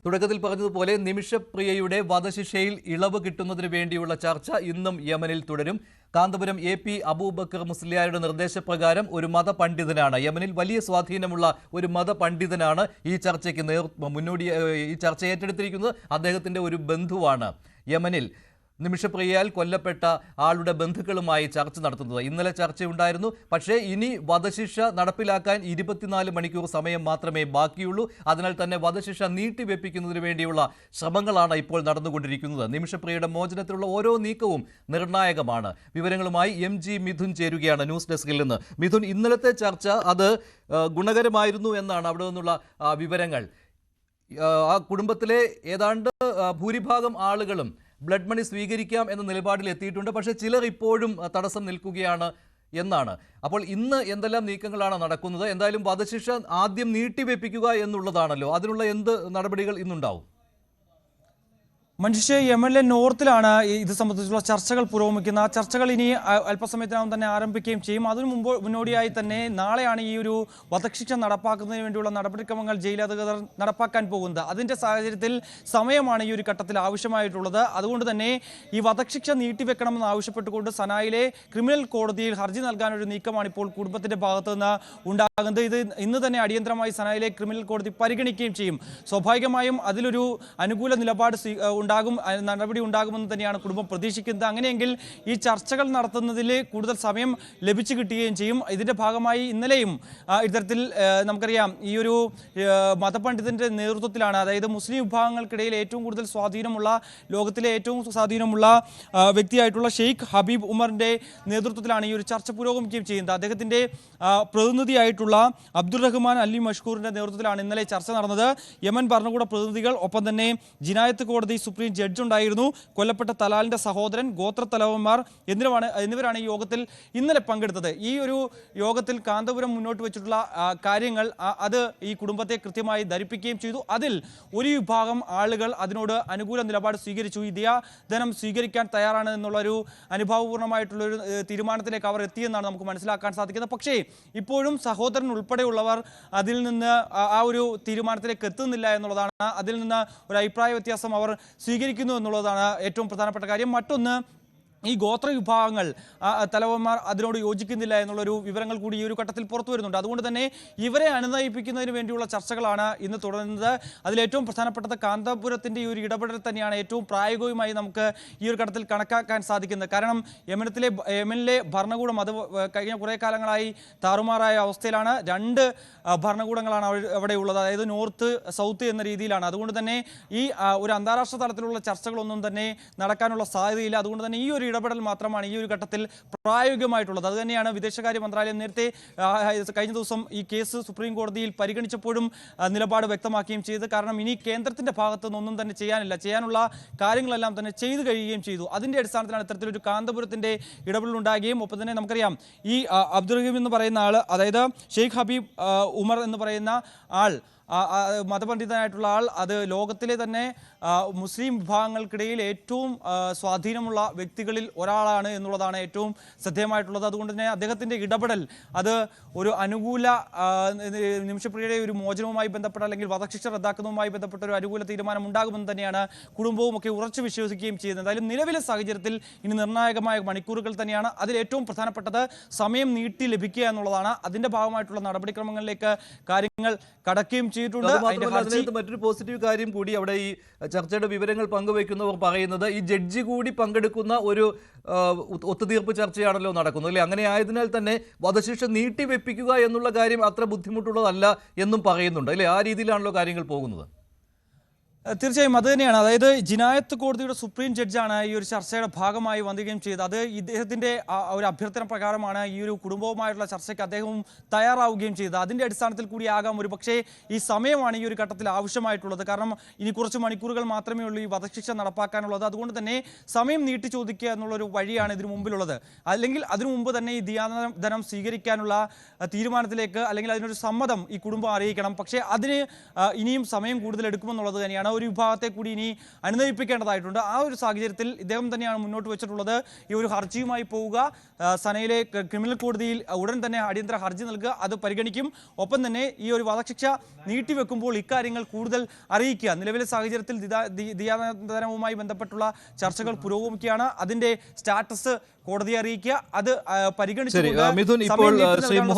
തുടക്കത്തിൽ പറഞ്ഞതുപോലെ നിമിഷപ്രിയയുടെ വധശിക്ഷയിൽ ഇളവ് കിട്ടുന്നതിന് വേണ്ടിയുള്ള ചർച്ച ഇന്നും യമനിൽ തുടരും. കാന്തപുരം AP അബൂബക്കർ മുസ്ലിയാരുടെ നിർദ്ദേശപ്രകാരം ഒരു മതപണ്ഡിതനാണ്, യമനിൽ വലിയ സ്വാധീനമുള്ള ഒരു മതപണ്ഡിതനാണ് ഈ ചർച്ചയ്ക്ക് ഈ ചർച്ച ഏറ്റെടുത്തിരിക്കുന്നത്. അദ്ദേഹത്തിൻ്റെ ഒരു ബന്ധുവാണ് യമനിൽ നിമിഷപ്രിയയാൽ കൊല്ലപ്പെട്ട ആളുടെ ബന്ധുക്കളുമായി ചർച്ച നടത്തുന്നത്. ഇന്നലെ ചർച്ചയുണ്ടായിരുന്നു. പക്ഷേ ഇനി വധശിക്ഷ നടപ്പിലാക്കാൻ 24 മണിക്കൂർ സമയം മാത്രമേ ബാക്കിയുള്ളൂ. അതിനാൽ തന്നെ വധശിക്ഷ നീട്ടിവെപ്പിക്കുന്നതിന് വേണ്ടിയുള്ള ശ്രമങ്ങളാണ് ഇപ്പോൾ നടന്നുകൊണ്ടിരിക്കുന്നത്. നിമിഷപ്രിയയുടെ മോചനത്തിലുള്ള ഓരോ നീക്കവും നിർണായകമാണ്. വിവരങ്ങളുമായി MG മിഥുൻ ചേരുകയാണ് ന്യൂസ് ഡെസ്കിൽ നിന്ന്. മിഥുൻ, ഇന്നലത്തെ ചർച്ച അത് ഗുണകരമായിരുന്നു എന്നാണ് അവിടെ നിന്നുള്ള വിവരങ്ങൾ. ആ കുടുംബത്തിലെ ഏതാണ്ട് ഭൂരിഭാഗം ആളുകളും ബ്ലഡ് മണി സ്വീകരിക്കാം എന്ന നിലപാടിൽ എത്തിയിട്ടുണ്ട്. പക്ഷേ ചിലർ ഇപ്പോഴും തടസ്സം നിൽക്കുകയാണ് എന്നാണ്. അപ്പോൾ ഇന്ന് എന്തെല്ലാം നീക്കങ്ങളാണ് നടക്കുന്നത്? എന്തായാലും വധശിക്ഷ ആദ്യം നീട്ടിവെപ്പിക്കുക എന്നുള്ളതാണല്ലോ. അതിനുള്ള എന്ത് നടപടികൾ ഇന്നുണ്ടാവും? മനുഷ്യ യമനിലെ നോർത്തിലാണ് ഇത് സംബന്ധിച്ചുള്ള ചർച്ചകൾ പുരോഗമിക്കുന്ന. ചർച്ചകൾ ഇനി അല്പസമയത്തിനകം തന്നെ ആരംഭിക്കുകയും ചെയ്യും. അതിനു മുന്നോടിയായി തന്നെ നാളെയാണ് ഈ ഒരു വധശിക്ഷ നടപ്പാക്കുന്നതിന് വേണ്ടിയുള്ള നടപടിക്രമങ്ങൾ ജയിലധികൃതർ നടപ്പാക്കാൻ പോകുന്നത്. അതിൻ്റെ സാഹചര്യത്തിൽ സമയമാണ് ഈ ഒരു ഘട്ടത്തിൽ ആവശ്യമായിട്ടുള്ളത്. അതുകൊണ്ട് തന്നെ ഈ വധശിക്ഷ നീട്ടിവെക്കണമെന്ന് ആവശ്യപ്പെട്ടുകൊണ്ട് സനായിലെ ക്രിമിനൽ കോടതിയിൽ ഹർജി നൽകാനൊരു നീക്കമാണ് ഇപ്പോൾ കുടുംബത്തിൻ്റെ ഭാഗത്തു നിന്ന് ഉണ്ടാകുന്നത്. ഇത് ഇന്ന് തന്നെ അടിയന്തരമായി സനായിലെ ക്രിമിനൽ കോടതി പരിഗണിക്കുകയും ചെയ്യും. സ്വാഭാവികമായും അതിലൊരു അനുകൂല നിലപാട് നടപടി ഉണ്ടാകുമെന്ന് തന്നെയാണ് കുടുംബം പ്രതീക്ഷിക്കുന്നത്. അങ്ങനെയെങ്കിൽ ഈ ചർച്ചകൾ നടത്തുന്നതിൽ കൂടുതൽ സമയം ലഭിച്ചു കിട്ടുകയും ചെയ്യും. ഇതിൻ്റെ ഭാഗമായി ഇന്നലെയും ഇത്തരത്തിൽ നമുക്കറിയാം ഈ ഒരു മതപണ്ഡിതൻ്റെ നേതൃത്വത്തിലാണ്, അതായത് മുസ്ലിം വിഭാഗങ്ങൾക്കിടയിൽ ഏറ്റവും കൂടുതൽ സ്വാധീനമുള്ള, ലോകത്തിലെ ഏറ്റവും സ്വാധീനമുള്ള വ്യക്തിയായിട്ടുള്ള ഷെയ്ഖ് ഹബീബ് ഉമറിൻ്റെ നേതൃത്വത്തിലാണ് ഈ ഒരു ചർച്ച പുരോഗമിക്കുകയും ചെയ്യുന്നത്. അദ്ദേഹത്തിൻ്റെ പ്രതിനിധിയായിട്ടുള്ള അബ്ദുറഹ്മാൻ അലി മഷ്കൂറിൻ്റെ നേതൃത്വത്തിലാണ് ഇന്നലെ ചർച്ച നടന്നത്. യമൻ ഭരണകൂട പ്രതിനിധികൾ, ഒപ്പം തന്നെ ജിനായത്ത് കോടതി സുപ്രീം ജഡ്ജ് ഉണ്ടായിരുന്നു, കൊല്ലപ്പെട്ട തലാലിന്റെ സഹോദരൻ, ഗോത്ര തലവന്മാർ എന്നിവരാണ് ഈ യോഗത്തിൽ ഇന്നലെ പങ്കെടുത്തത്. ഈ ഒരു യോഗത്തിൽ കാന്തപുരം മുന്നോട്ട് വെച്ചിട്ടുള്ള കാര്യങ്ങൾ അത് ഈ കുടുംബത്തെ കൃത്യമായി ധരിപ്പിക്കുകയും ചെയ്തു. അതിൽ ഒരു വിഭാഗം ആളുകൾ അതിനോട് അനുകൂല നിലപാട് സ്വീകരിച്ചു. ഈ ദിയാധനം സ്വീകരിക്കാൻ തയ്യാറാണ് എന്നുള്ളൊരു അനുഭാവപൂർണ്ണമായിട്ടുള്ളൊരു തീരുമാനത്തിലേക്ക് അവർ എത്തിയെന്നാണ് നമുക്ക് മനസ്സിലാക്കാൻ സാധിക്കുന്നത്. പക്ഷേ ഇപ്പോഴും സഹോദരൻ ഉൾപ്പെടെയുള്ളവർ അതിൽ നിന്ന് ആ ഒരു തീരുമാനത്തിലേക്ക് എത്തുന്നില്ല എന്നുള്ളതാണ്. അതിൽ നിന്ന് ഒരു അഭിപ്രായ വ്യത്യാസം അവർ സ്വീകരിക്കുന്നു എന്നുള്ളതാണ് ഏറ്റവും പ്രധാനപ്പെട്ട കാര്യം. മറ്റൊന്ന്, ഈ ഗോത്ര വിഭാഗങ്ങൾ തലവന്മാർ അതിനോട് യോജിക്കുന്നില്ല എന്നുള്ളൊരു വിവരങ്ങൾ കൂടി ഈ ഒരു ഘട്ടത്തിൽ പുറത്തു വരുന്നുണ്ട്. അതുകൊണ്ട് തന്നെ ഇവരെ അനുനയിപ്പിക്കുന്നതിന് വേണ്ടിയുള്ള ചർച്ചകളാണ് ഇന്ന് തുടരുന്നത്. അതിലേറ്റവും പ്രധാനപ്പെട്ടത് കാന്തപുരത്തിൻ്റെ ഈ ഒരു ഇടപെടൽ തന്നെയാണ് ഏറ്റവും പ്രായോഗികമായി നമുക്ക് ഈ ഒരു ഘട്ടത്തിൽ കണക്കാക്കാൻ സാധിക്കുന്നത്. കാരണം യമനിലെ ഭരണകൂടം അത് കഴിഞ്ഞ കുറേ കാലങ്ങളായി താറുമാറായ അവസ്ഥയിലാണ്. രണ്ട് ഭരണകൂടങ്ങളാണ് അവിടെ ഉള്ളത്, അതായത് നോർത്ത് സൗത്ത് എന്ന രീതിയിലാണ്. അതുകൊണ്ട് തന്നെ ഈ ഒരു അന്താരാഷ്ട്ര തലത്തിലുള്ള ചർച്ചകളൊന്നും തന്നെ നടക്കാനുള്ള സാധ്യതയില്ല. അതുകൊണ്ട് തന്നെ ഈ ഒരു ഇടപെടൽ മാത്രമാണ് ഈ ഒരു ഘട്ടത്തിൽ പ്രായോഗികമായിട്ടുള്ളത്. അതുതന്നെയാണ് വിദേശകാര്യ മന്ത്രാലയം നേരത്തെ കഴിഞ്ഞ ദിവസം ഈ കേസ് സുപ്രീം കോടതിയിൽ പരിഗണിച്ചപ്പോഴും നിലപാട് വ്യക്തമാക്കുകയും ചെയ്തു. കാരണം ഇനി കേന്ദ്രത്തിന്റെ ഭാഗത്തു നിന്നൊന്നും തന്നെ ചെയ്യാനില്ല, ചെയ്യാനുള്ള കാര്യങ്ങളെല്ലാം തന്നെ ചെയ്തു കഴിയുകയും ചെയ്തു. അതിന്റെ അടിസ്ഥാനത്തിലാണ് ഇത്തരത്തിലൊരു കാന്തപുരത്തിന്റെ ഇടപെടൽ ഉണ്ടാകുകയും. ഒപ്പം തന്നെ നമുക്കറിയാം ഈ അബ്ദുറഹീം എന്ന് പറയുന്ന ആൾ, അതായത് ഷെയ്ഖ് ഹബീബ് ഉമർ എന്ന് പറയുന്ന ആൾ, മതപണ്ഡിതനായിട്ടുള്ള ആൾ, അത് ലോകത്തിലെ തന്നെ മുസ്ലിം വിഭാഗങ്ങൾക്കിടയിൽ ഏറ്റവും സ്വാധീനമുള്ള വ്യക്തികളിൽ ഒരാളാണ് എന്നുള്ളതാണ് ഏറ്റവും ശ്രദ്ധേയമായിട്ടുള്ളത്. അതുകൊണ്ട് തന്നെ അദ്ദേഹത്തിൻ്റെ ഇടപെടൽ അത് ഒരു അനുകൂല നിമിഷപ്രിയയുടെ ഒരു മോചനവുമായി ബന്ധപ്പെട്ട അല്ലെങ്കിൽ വധശിക്ഷ റദ്ദാക്കുന്നതുമായി ബന്ധപ്പെട്ട ഒരു അനുകൂല തീരുമാനം ഉണ്ടാകുമെന്ന് തന്നെയാണ് കുടുംബവും ഒക്കെ ഉറച്ചു വിശ്വസിക്കുകയും ചെയ്യുന്നത്. എന്തായാലും നിലവിലെ സാഹചര്യത്തിൽ ഇനി നിർണായകമായ മണിക്കൂറുകൾ തന്നെയാണ്. അതിൽ ഏറ്റവും പ്രധാനപ്പെട്ടത് സമയം നീട്ടി ലഭിക്കുക എന്നുള്ളതാണ്. അതിൻ്റെ ഭാഗമായിട്ടുള്ള നടപടിക്രമങ്ങളിലേക്ക് കാര്യങ്ങൾ കടക്കുകയും ചെയ്തിട്ടുണ്ട്. മറ്റൊരു പോസിറ്റീവ് കാര്യം കൂടി അവിടെ ഈ ചർച്ചയുടെ വിവരങ്ങൾ പങ്കുവയ്ക്കുന്നവർ പറയുന്നത്, ഈ ജഡ്ജി കൂടി പങ്കെടുക്കുന്ന ഒരു ഒത്തുതീർപ്പ് ചർച്ചയാണല്ലോ നടക്കുന്നത് അല്ലേ? അങ്ങനെ ആയതിനാൽ തന്നെ വധശിക്ഷ നീട്ടിവെപ്പിക്കുക എന്നുള്ള കാര്യം അത്ര ബുദ്ധിമുട്ടുള്ളതല്ല എന്നും പറയുന്നുണ്ട് അല്ലേ? ആ രീതിയിലാണല്ലോ കാര്യങ്ങൾ പോകുന്നത്. തീർച്ചയായും അത് തന്നെയാണ്. അതായത് ജിനായത്ത് കോടതിയുടെ സുപ്രീം ജഡ്ജാണ് ഈ ഒരു ചർച്ചയുടെ ഭാഗമായി വന്നിരിക്കുകയും ചെയ്തത്. അത് ഇദ്ദേഹത്തിൻ്റെ ഒരു അഭ്യർത്ഥന പ്രകാരമാണ് ഈ ഒരു കുടുംബവുമായിട്ടുള്ള ചർച്ചയ്ക്ക് അദ്ദേഹവും തയ്യാറാവുകയും ചെയ്തത്. അതിൻ്റെ അടിസ്ഥാനത്തിൽ കൂടിയാകാം ഒരു പക്ഷേ ഈ സമയമാണ് ഈ ഒരു ഘട്ടത്തിൽ ആവശ്യമായിട്ടുള്ളത്. കാരണം ഇനി കുറച്ച് മണിക്കൂറുകൾ മാത്രമേ ഉള്ളൂ ഈ വധശിക്ഷ നടപ്പാക്കാനുള്ളത്. അതുകൊണ്ട് തന്നെ സമയം നീട്ടി ചോദിക്കുക എന്നുള്ളൊരു വഴിയാണ് ഇതിനു മുമ്പിലുള്ളത്. അല്ലെങ്കിൽ അതിനു മുമ്പ് തന്നെ ഈ ദിയാധനം സ്വീകരിക്കാനുള്ള തീരുമാനത്തിലേക്ക് അല്ലെങ്കിൽ അതിനൊരു സമ്മതം ഈ കുടുംബം അറിയിക്കണം. പക്ഷേ അതിന് ഇനിയും സമയം കൂടുതൽ എടുക്കുമെന്നുള്ളത് തന്നെയാണ്. ഒരു വിഭാഗത്തെ കൂടി ഇനി അനുനയിപ്പിക്കേണ്ടതായിട്ടുണ്ട്. ആ ഒരു സാഹചര്യത്തിൽ ഇദ്ദേഹം തന്നെയാണ് മുന്നോട്ട് വെച്ചിട്ടുള്ളത് ഈ ഒരു ഹർജിയുമായി പോവുക, സനയിലെ ക്രിമിനൽ കോടതിയിൽ ഉടൻ തന്നെ അടിയന്തര ഹർജി നൽകുക, അത് പരിഗണിക്കും. ഒപ്പം തന്നെ ഈ ഒരു വധശിക്ഷ നീട്ടിവെക്കുമ്പോൾ ഇക്കാര്യങ്ങൾ കൂടുതൽ അറിയിക്കുക. നിലവിലെ സാഹചര്യത്തിൽ ദിയാദാനവുമായി ബന്ധപ്പെട്ടുള്ള ചർച്ചകൾ പുരോഗമിക്കുകയാണ്. അതിന്റെ സ്റ്റാറ്റസ് കോടതിയെ അറിയിക്കുക, അത് പരിഗണിച്ചുകൊണ്ട് മിഥുൻ, ഇപ്പോൾ ശ്രീ മുഹമ്മദ്